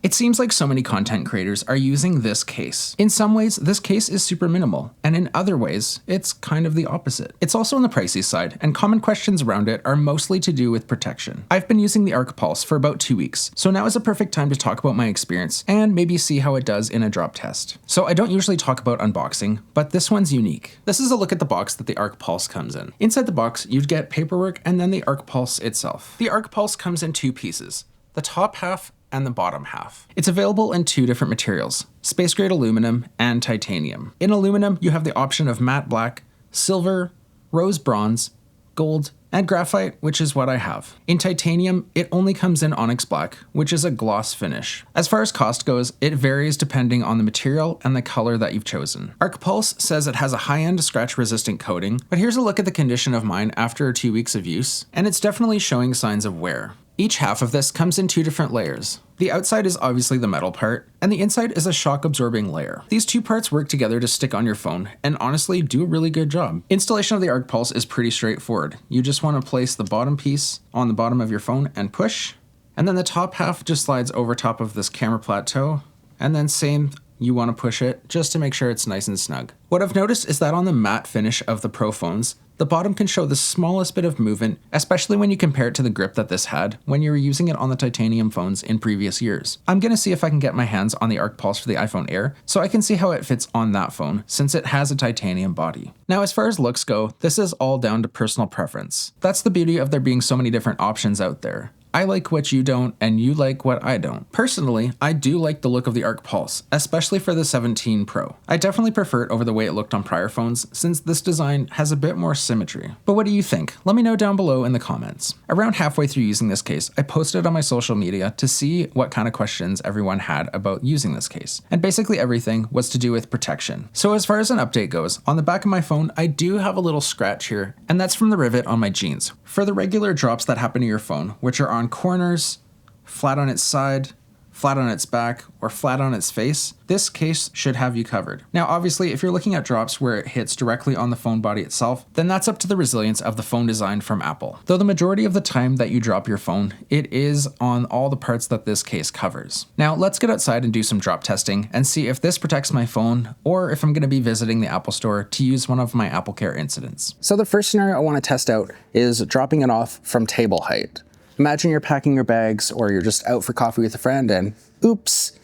It seems like so many content creators are using this case. In some ways, this case is super minimal, and in other ways, it's kind of the opposite. It's also on the pricey side, and common questions around it are mostly to do with protection. I've been using the Arc Pulse for about 2 weeks, so now is a perfect time to talk about my experience and maybe see how it does in a drop test. So I don't usually talk about unboxing, but this one's unique. This is a look at the box that the Arc Pulse comes in. Inside the box, you'd get paperwork and then the Arc Pulse itself. The Arc Pulse comes in 2 pieces, the top half and the bottom half. It's available in 2 different materials, space grade aluminum and titanium. In aluminum, you have the option of matte black, silver, rose bronze, gold, and graphite, which is what I have. In titanium, it only comes in onyx black, which is a gloss finish. As far as cost goes, it varies depending on the material and the color that you've chosen. Arc Pulse says it has a high-end scratch-resistant coating, but here's a look at the condition of mine after 2 weeks of use, and it's definitely showing signs of wear. Each half of this comes in 2 different layers. The outside is obviously the metal part, and the inside is a shock-absorbing layer. These 2 parts work together to stick on your phone, and honestly do a really good job. Installation of the Arc Pulse is pretty straightforward. You just want to place the bottom piece on the bottom of your phone and push, and then the top half just slides over top of this camera plateau, and then same, you want to push it just to make sure it's nice and snug. What I've noticed is that on the matte finish of the Pro phones, the bottom can show the smallest bit of movement, especially when you compare it to the grip that this had when you were using it on the titanium phones in previous years. I'm gonna see if I can get my hands on the Arc Pulse for the iPhone Air so I can see how it fits on that phone since it has a titanium body. Now, as far as looks go, this is all down to personal preference. That's the beauty of there being so many different options out there. I like what you don't, and you like what I don't. Personally, I do like the look of the Arc Pulse, especially for the 17 Pro. I definitely prefer it over the way it looked on prior phones, since this design has a bit more symmetry. But what do you think? Let me know down below in the comments. Around halfway through using this case, I posted on my social media to see what kind of questions everyone had about using this case. And basically everything was to do with protection. So as far as an update goes, on the back of my phone, I do have a little scratch here, and that's from the rivet on my jeans. For the regular drops that happen to your phone, which are on corners, flat on its side, flat on its back, or flat on its face, this case should have you covered. Now, obviously, if you're looking at drops where it hits directly on the phone body itself, then that's up to the resilience of the phone design from Apple. Though the majority of the time that you drop your phone, it is on all the parts that this case covers. Now, let's get outside and do some drop testing and see if this protects my phone or if I'm going to be visiting the Apple Store to use one of my AppleCare incidents. So the first scenario I want to test out is dropping it off from table height. Imagine you're packing your bags or you're just out for coffee with a friend and oops,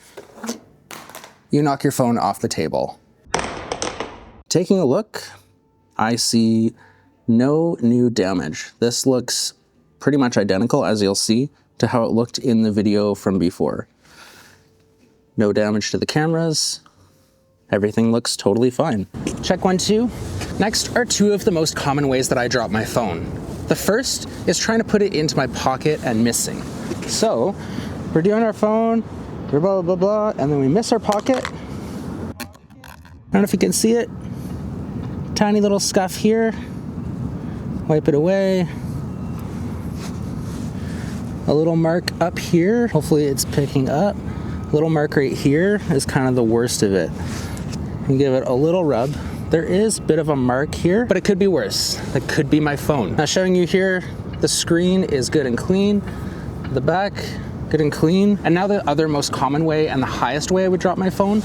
you knock your phone off the table. Taking a look, I see no new damage. This looks pretty much identical, as you'll see, to how it looked in the video from before. No damage to the cameras. Everything looks totally fine. Check 1, 2. Next are 2 of the most common ways that I drop my phone. The first is trying to put it into my pocket and missing. So we're doing our phone, blah, blah, blah, blah, and then we miss our pocket. I don't know if you can see it. Tiny little scuff here. Wipe it away. A little mark up here. Hopefully it's picking up. A little mark right here is kind of the worst of it. You give it a little rub. There is a bit of a mark here, but it could be worse. It could be my phone. Now showing you here, the screen is good and clean. The back, good and clean. And now the other most common way and the highest way I would drop my phone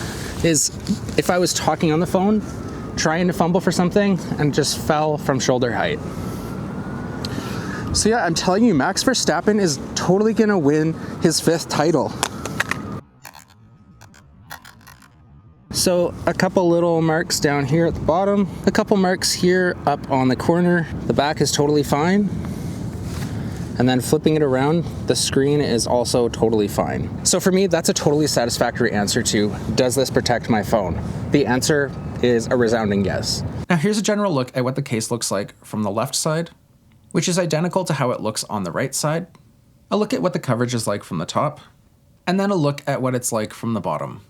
is if I was talking on the phone, trying to fumble for something and just fell from shoulder height. So yeah, I'm telling you, Max Verstappen is totally gonna win his 5th title. So a couple little marks down here at the bottom, a couple marks here up on the corner. The back is totally fine. And then flipping it around, the screen is also totally fine. So for me, that's a totally satisfactory answer to, does this protect my phone? The answer is a resounding yes. Now here's a general look at what the case looks like from the left side, which is identical to how it looks on the right side. A look at what the coverage is like from the top, and then a look at what it's like from the bottom.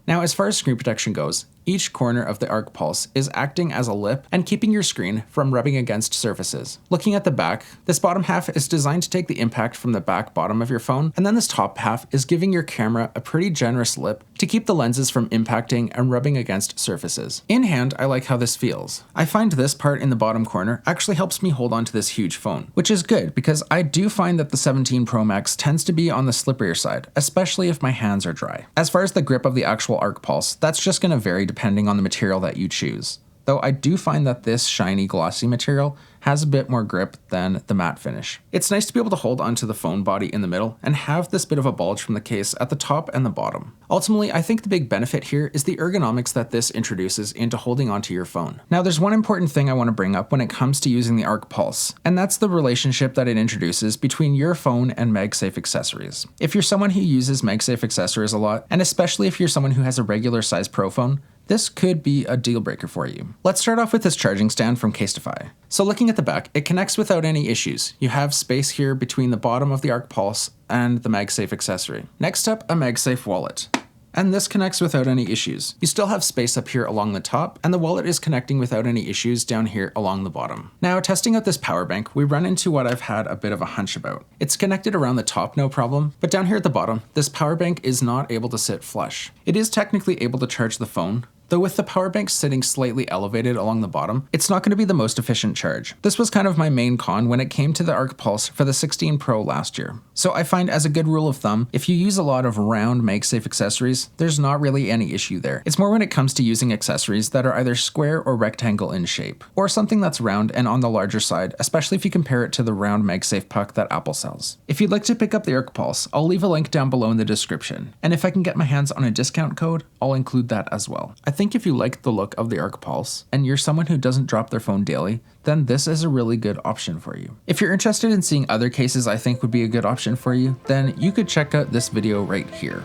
Now, as far as screen protection goes, Each corner of the Arc Pulse is acting as a lip and keeping your screen from rubbing against surfaces. Looking at the back, this bottom half is designed to take the impact from the back bottom of your phone, and then this top half is giving your camera a pretty generous lip to keep the lenses from impacting and rubbing against surfaces. In hand, I like how this feels. I find this part in the bottom corner actually helps me hold on to this huge phone, which is good because I do find that the 17 Pro Max tends to be on the slipperier side, especially if my hands are dry. As far as the grip of the actual Arc Pulse, that's just going to vary depending on the material that you choose. Though I do find that this shiny glossy material has a bit more grip than the matte finish. It's nice to be able to hold onto the phone body in the middle and have this bit of a bulge from the case at the top and the bottom. Ultimately, I think the big benefit here is the ergonomics that this introduces into holding onto your phone. Now, there's one important thing I want to bring up when it comes to using the Arc Pulse, and that's the relationship that it introduces between your phone and MagSafe accessories. If you're someone who uses MagSafe accessories a lot, and especially if you're someone who has a regular size Pro phone, this could be a deal breaker for you. Let's start off with this charging stand from Casetify. So looking at the back, it connects without any issues. You have space here between the bottom of the Arc Pulse and the MagSafe accessory. Next up, a MagSafe wallet. And this connects without any issues. You still have space up here along the top, and the wallet is connecting without any issues down here along the bottom. Now, testing out this power bank, we run into what I've had a bit of a hunch about. It's connected around the top, no problem, but down here at the bottom, this power bank is not able to sit flush. It is technically able to charge the phone, though with the power bank sitting slightly elevated along the bottom, it's not going to be the most efficient charge. This was kind of my main con when it came to the Arc Pulse for the 16 Pro last year. So I find as a good rule of thumb, if you use a lot of round MagSafe accessories, there's not really any issue there. It's more when it comes to using accessories that are either square or rectangle in shape, or something that's round and on the larger side, especially if you compare it to the round MagSafe puck that Apple sells. If you'd like to pick up the Arc Pulse, I'll leave a link down below in the description, and if I can get my hands on a discount code, I'll include that as well. I think if you like the look of the Arc Pulse, and you're someone who doesn't drop their phone daily, then this is a really good option for you. If you're interested in seeing other cases I think would be a good option for you, then you could check out this video right here.